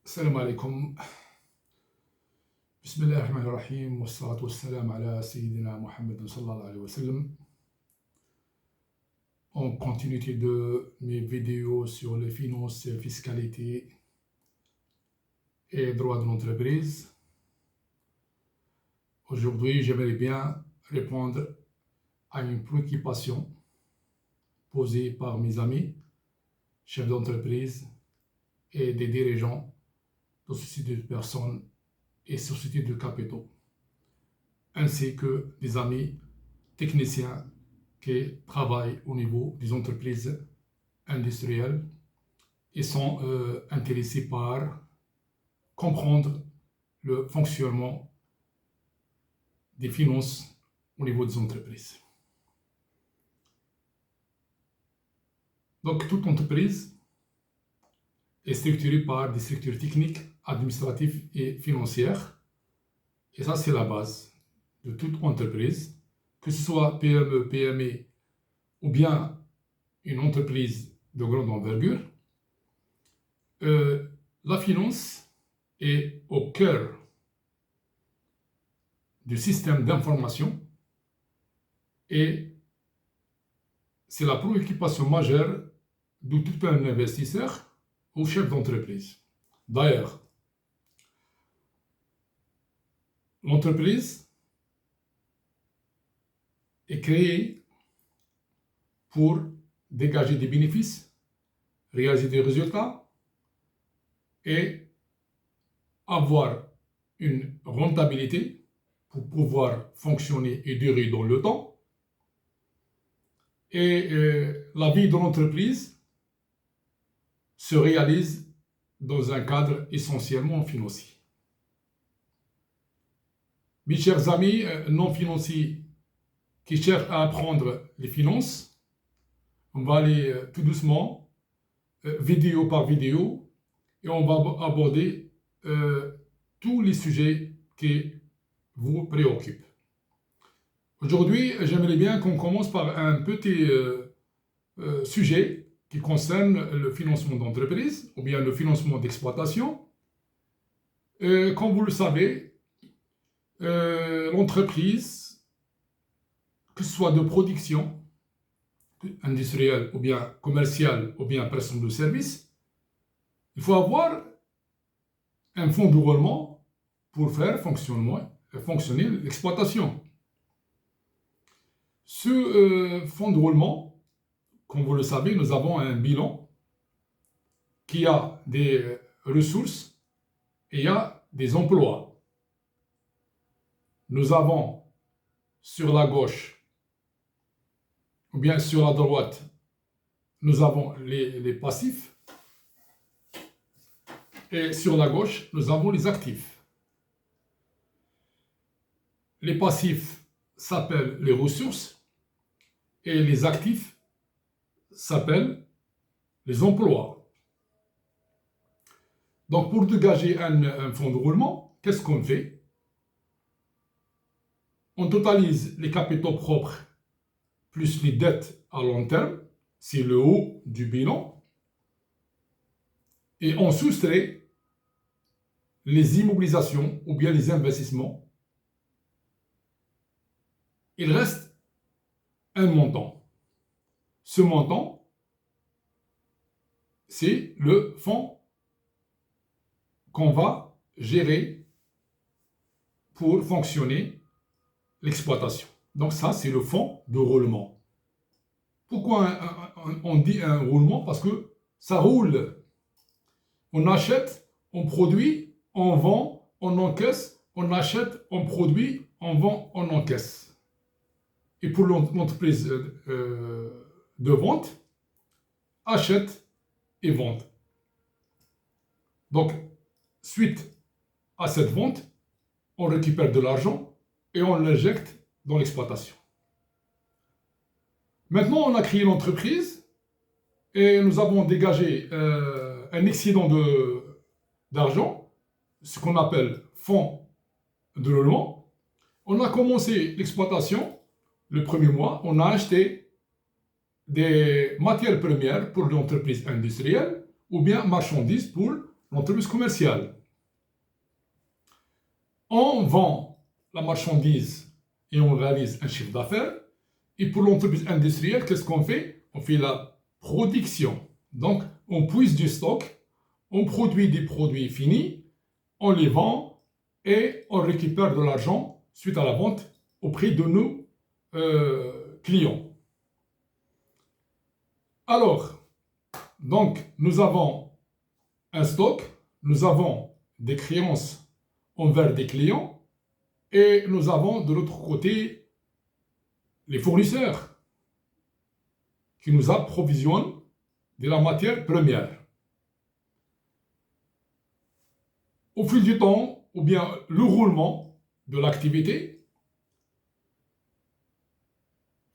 السلام عليكم. بسم الله الرحمن الرحيم والصلاة والسلام على سيدنا محمد صلى الله عليه وسلم. En continuité de mes vidéos sur les finances, fiscalité et droit de l'entreprise, aujourd'hui j'aimerais bien répondre à une préoccupation posée par mes amis, chefs d'entreprise et des dirigeants de sociétés de personnes et sociétés de capitaux, ainsi que des amis techniciens qui travaillent au niveau des entreprises industrielles et sont intéressés par comprendre le fonctionnement des finances au niveau des entreprises. Donc, toute entreprise est structurée par des structures techniques, administratives et financières. Et ça, c'est la base de toute entreprise, que ce soit PME, PME ou bien une entreprise de grande envergure. La finance est au cœur du système d'information et c'est la préoccupation majeure de tout un investisseur ou chef d'entreprise. D'ailleurs, l'entreprise est créée pour dégager des bénéfices, réaliser des résultats et avoir une rentabilité pour pouvoir fonctionner et durer dans le temps. Et la vie de l'entreprise se réalise dans un cadre essentiellement financier. Mes chers amis non financiers qui cherchent à apprendre les finances, on va aller tout doucement, vidéo par vidéo, et on va aborder tous les sujets qui vous préoccupent. Aujourd'hui, j'aimerais bien qu'on commence par un petit sujet qui concerne le financement d'entreprise ou bien le financement d'exploitation. Comme vous le savez, l'entreprise, que ce soit de production industrielle ou bien commerciale ou bien prestation de service, il faut avoir un fonds de roulement pour faire fonctionner l'exploitation. Ce fonds de roulement, comme vous le savez, nous avons un bilan qui a des ressources et il y a des emplois. Nous avons sur la gauche, ou bien sur la droite, nous avons les passifs. Et sur la gauche, nous avons les actifs. Les passifs s'appellent les ressources et les actifs s'appellent les emplois. Donc, pour dégager un fonds de roulement, qu'est-ce qu'on fait? On totalise les capitaux propres plus les dettes à long terme, c'est le haut du bilan, et on soustrait les immobilisations ou bien les investissements. Il reste un montant. Ce montant, c'est le fonds qu'on va gérer pour fonctionner l'exploitation. Donc ça, c'est le fonds de roulement. Pourquoi on dit un roulement? Parce que ça roule. On achète, on produit, on vend, on encaisse, on achète, on produit, on vend, on encaisse. Et pour l'entreprise de vente, achète et vente. Donc, suite à cette vente, on récupère de l'argent et on l'injecte dans l'exploitation. Maintenant, on a créé l'entreprise et nous avons dégagé un excédent d'argent, ce qu'on appelle fonds de roulement. On a commencé l'exploitation le premier mois, on a acheté des matières premières pour l'entreprise industrielle ou bien marchandises pour l'entreprise commerciale. On vend la marchandise et on réalise un chiffre d'affaires. Et pour l'entreprise industrielle, qu'est-ce qu'on fait? On fait la production. Donc, on puise du stock, on produit des produits finis, on les vend et on récupère de l'argent suite à la vente auprès de nos clients. Alors, donc, nous avons un stock, nous avons des créances envers des clients et nous avons de l'autre côté les fournisseurs qui nous approvisionnent de la matière première. Au fil du temps, ou bien le roulement de l'activité,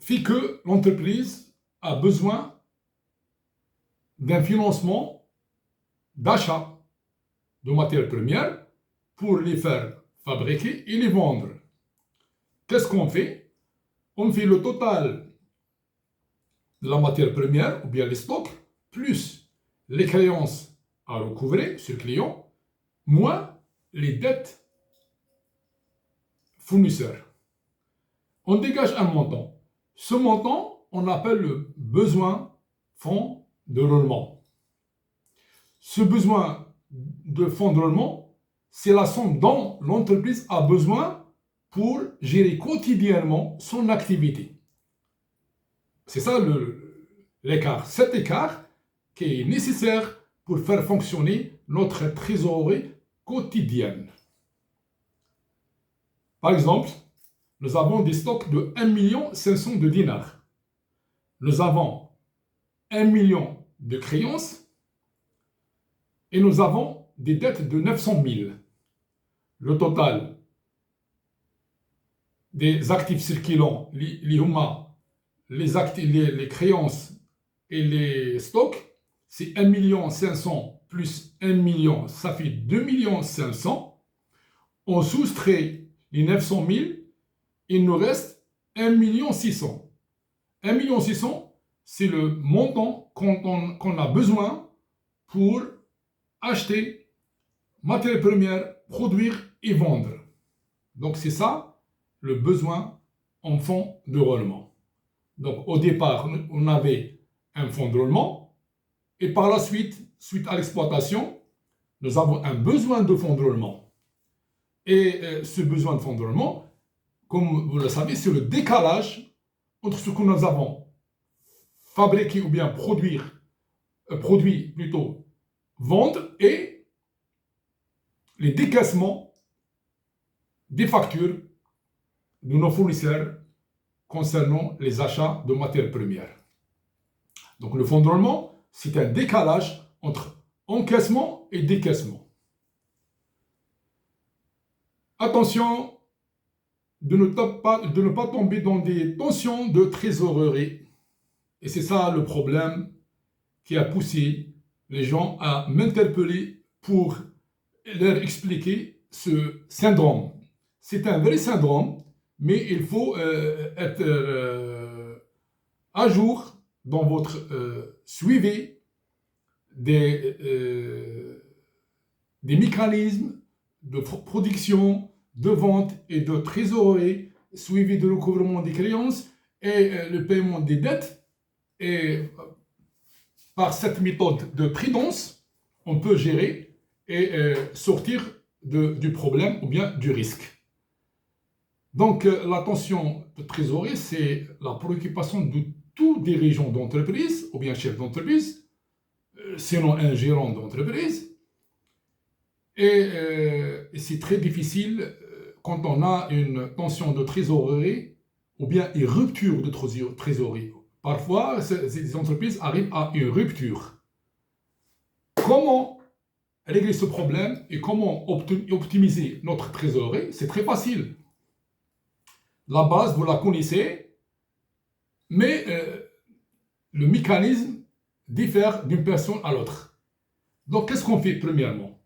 fait que l'entreprise a besoin d'un financement d'achat de matières premières pour les faire fabriquer et les vendre. Qu'est-ce qu'on fait? On fait le total de la matière première, ou bien les stocks, plus les créances à recouvrer sur le client, moins les dettes fournisseurs. On dégage un montant. Ce montant, on appelle le besoin fonds de roulement. Ce besoin de fonds de roulement, c'est la somme dont l'entreprise a besoin pour gérer quotidiennement son activité. C'est ça l'écart. Cet écart qui est nécessaire pour faire fonctionner notre trésorerie quotidienne. Par exemple, nous avons des stocks de 1 500 000 de dinars. Nous avons 1 million de créances et nous avons des dettes de 900 000. Le total des actifs circulants, les créances et les stocks, c'est 1 500 000 plus 1 million, ça fait 2 500 000. On soustrait les 900 000, il nous reste 1 600 000. 1 600 000, c'est le montant qu'on a besoin pour acheter matières premières, produire et vendre. Donc c'est ça le besoin en fonds de roulement. Donc au départ, on avait un fonds de roulement et par la suite, suite à l'exploitation, nous avons un besoin de fonds de roulement. Et ce besoin de fonds de roulement, comme vous le savez, c'est le décalage entre ce que nous avons fabriqué ou bien produit plutôt, vendre et les décaissements des factures de nos fournisseurs concernant les achats de matières premières. Donc le fonds de roulement, c'est un décalage entre encaissement et décaissement. Attention de ne pas tomber dans des tensions de trésorerie. Et c'est ça le problème qui a poussé les gens à m'interpeller pour leur expliquer ce syndrome. C'est un vrai syndrome, mais il faut être à jour dans votre suivi des mécanismes de production, de vente et de trésorerie, suivi de recouvrement des créances et le paiement des dettes. Et par cette méthode de prudence, on peut gérer et sortir du problème ou bien du risque. Donc, la tension de trésorerie, c'est la préoccupation de tout dirigeant d'entreprise ou bien chef d'entreprise, sinon un gérant d'entreprise. Et c'est très difficile quand on a une tension de trésorerie ou bien une rupture de trésorerie. Parfois, ces entreprises arrivent à une rupture. Comment régler ce problème et comment optimiser notre trésorerie? C'est très facile. La base, vous la connaissez, mais le mécanisme diffère d'une personne à l'autre. Donc, qu'est-ce qu'on fait premièrement?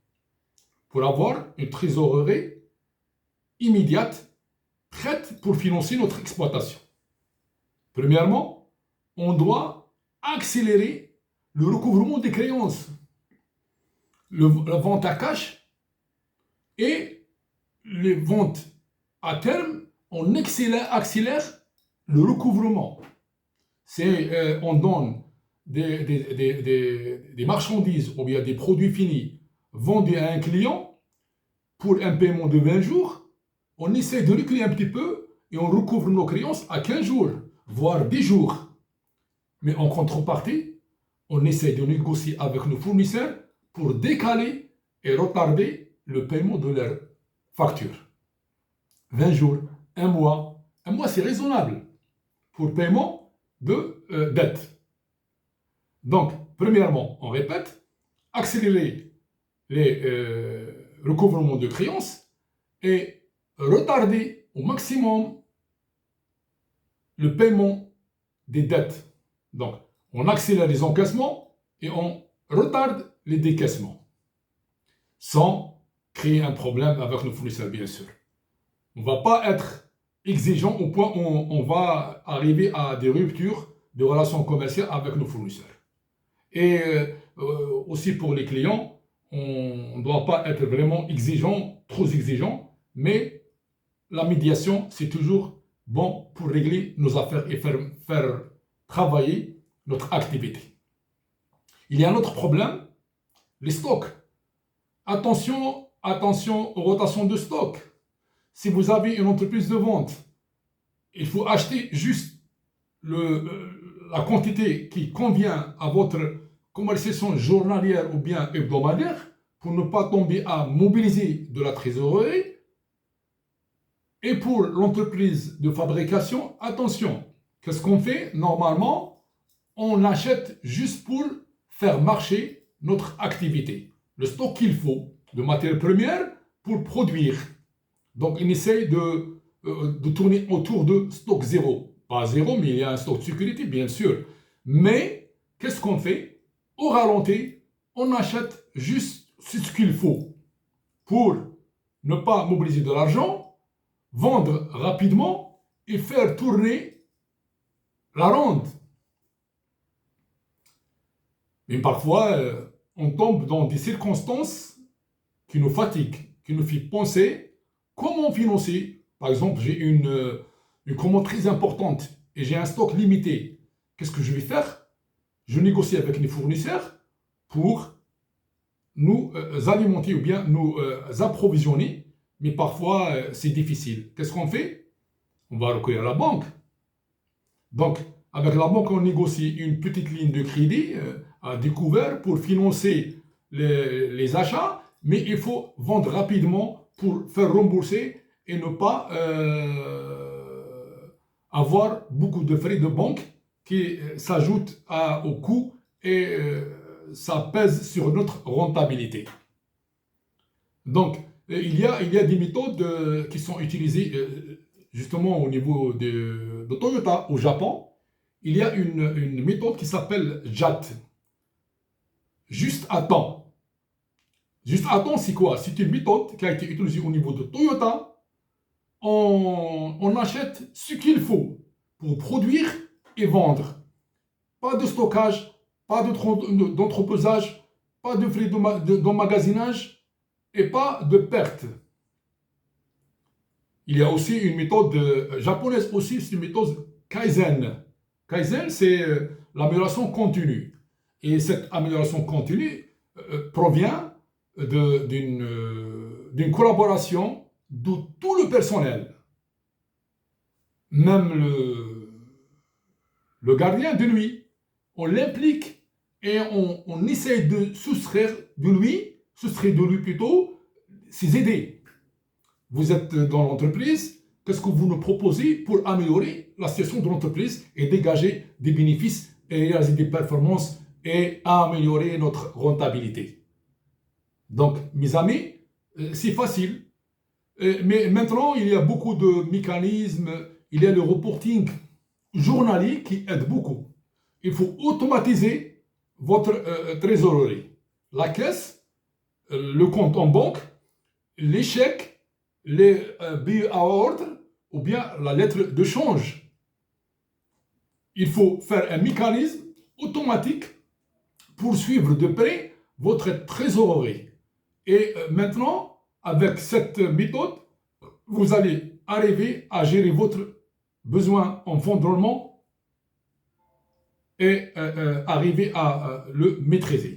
Pour avoir une trésorerie immédiate, prête pour financer notre exploitation. Premièrement, on doit accélérer le recouvrement des créances. la vente à cash et les ventes à terme, on accélère le recouvrement. On donne des marchandises ou bien des produits finis vendus à un client pour un paiement de 20 jours. On essaie de reculer un petit peu et on recouvre nos créances à 15 jours, voire 10 jours. Mais en contrepartie, on essaie de négocier avec nos fournisseurs pour décaler et retarder le paiement de leurs factures. 20 jours, un mois. Un mois, c'est raisonnable pour paiement de dette. Donc, premièrement, on répète, accélérer les recouvrements de créances et retarder au maximum le paiement des dettes. Donc, on accélère les encaissements et on retarde les décaissements, sans créer un problème avec nos fournisseurs, bien sûr. On ne va pas être exigeant au point où on va arriver à des ruptures de relations commerciales avec nos fournisseurs. Et aussi pour les clients, on ne doit pas être vraiment exigeant, trop exigeant, mais la médiation, c'est toujours bon pour régler nos affaires et faire travailler notre activité. Il y a un autre problème, les stocks. Attention aux rotations de stock. Si vous avez une entreprise de vente, il faut acheter juste la quantité qui convient à votre commercialisation journalière ou bien hebdomadaire pour ne pas tomber à mobiliser de la trésorerie. Et pour l'entreprise de fabrication, attention, qu'est-ce qu'on fait? Normalement, on achète juste pour faire marcher notre activité. Le stock qu'il faut de matières premières pour produire. Donc, on essaye de tourner autour de stock zéro. Pas zéro, mais il y a un stock de sécurité, bien sûr. Mais, qu'est-ce qu'on fait? Au ralenti, on achète juste ce qu'il faut pour ne pas mobiliser de l'argent, vendre rapidement et faire tourner la ronde. Mais parfois, on tombe dans des circonstances qui nous fatiguent, qui nous font penser comment financer. Par exemple, j'ai une commande très importante et j'ai un stock limité. Qu'est-ce que je vais faire? Je négocie avec les fournisseurs pour nous alimenter ou bien nous approvisionner. Mais parfois, c'est difficile. Qu'est-ce qu'on fait? On va recourir à la banque. Donc, avec la banque, on négocie une petite ligne de crédit à découvert pour financer les achats, mais il faut vendre rapidement pour faire rembourser et ne pas avoir beaucoup de frais de banque qui s'ajoutent au coût et ça pèse sur notre rentabilité. Donc, il y a des méthodes qui sont utilisées justement au niveau de Toyota au Japon. Il y a une méthode qui s'appelle JAT. Juste à temps. Juste à temps, c'est quoi? C'est une méthode qui a été utilisée au niveau de Toyota. On achète ce qu'il faut pour produire et vendre. Pas de stockage, pas d'entreposage, pas de frais d'emmagasinage et pas de perte. Il y a aussi une méthode japonaise aussi, c'est une méthode Kaizen. Kaizen, c'est l'amélioration continue. Et cette amélioration continue provient d'une collaboration de tout le personnel. Même le gardien de nuit, on l'implique et on essaie de soustraire de lui plutôt, ses idées. Vous êtes dans l'entreprise, qu'est-ce que vous nous proposez pour améliorer la situation de l'entreprise et dégager des bénéfices et réaliser des performances et améliorer notre rentabilité. Donc, mes amis, c'est facile. Mais maintenant, il y a beaucoup de mécanismes. Il y a le reporting journalier qui aide beaucoup. Il faut automatiser votre trésorerie. La caisse, le compte en banque, les chèques, les billets à ordre ou bien la lettre de change. Il faut faire un mécanisme automatique pour suivre de près votre trésorerie. Et maintenant, avec cette méthode, vous allez arriver à gérer votre besoin en fonds de roulement et arriver à le maîtriser.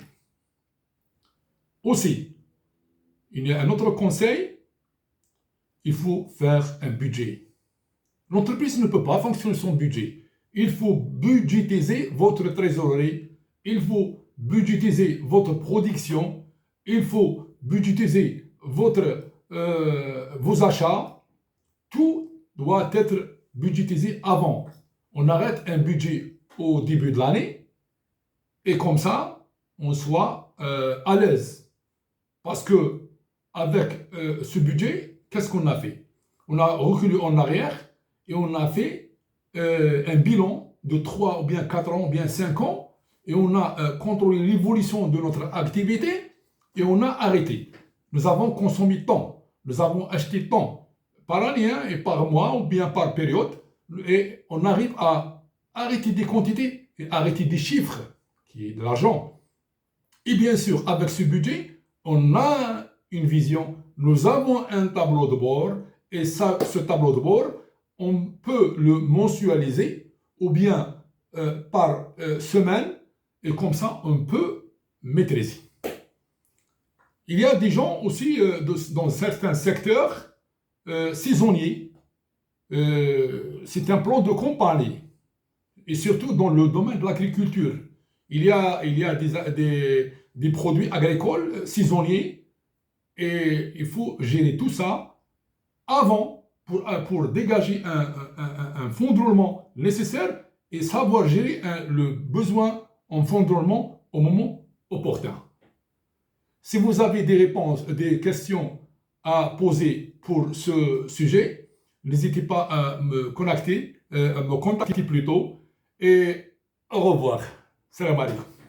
Aussi, il y a un autre conseil, il faut faire un budget. L'entreprise ne peut pas fonctionner sans budget. Il faut budgétiser votre trésorerie, il faut budgétiser votre production, il faut budgétiser vos achats. Tout doit être budgétisé avant. On arrête un budget au début de l'année et comme ça, on soit à l'aise. Parce que avec ce budget, qu'est-ce qu'on a fait? On a reculé en arrière et on a fait un bilan de 3 ou bien 4 ans ou bien 5 ans et on a contrôlé l'évolution de notre activité et on a arrêté. Nous avons consommé tant, nous avons acheté tant par année et par mois ou bien par période et on arrive à arrêter des quantités et arrêter des chiffres qui est de l'argent. Et bien sûr, avec ce budget, on a une vision, nous avons un tableau de bord et ça, ce tableau de bord, on peut le mensualiser ou bien par semaine et comme ça, on peut maîtriser. Il y a des gens aussi dans certains secteurs saisonniers. C'est un plan de campagne et surtout dans le domaine de l'agriculture. Il y a des produits agricoles saisonniers et il faut gérer tout ça avant pour dégager un fonds de roulement nécessaire et savoir gérer le besoin en fonds de roulement au moment opportun. Si vous avez des réponses, des questions à poser pour ce sujet, n'hésitez pas à me contacter plutôt et au revoir. Salam alaikum.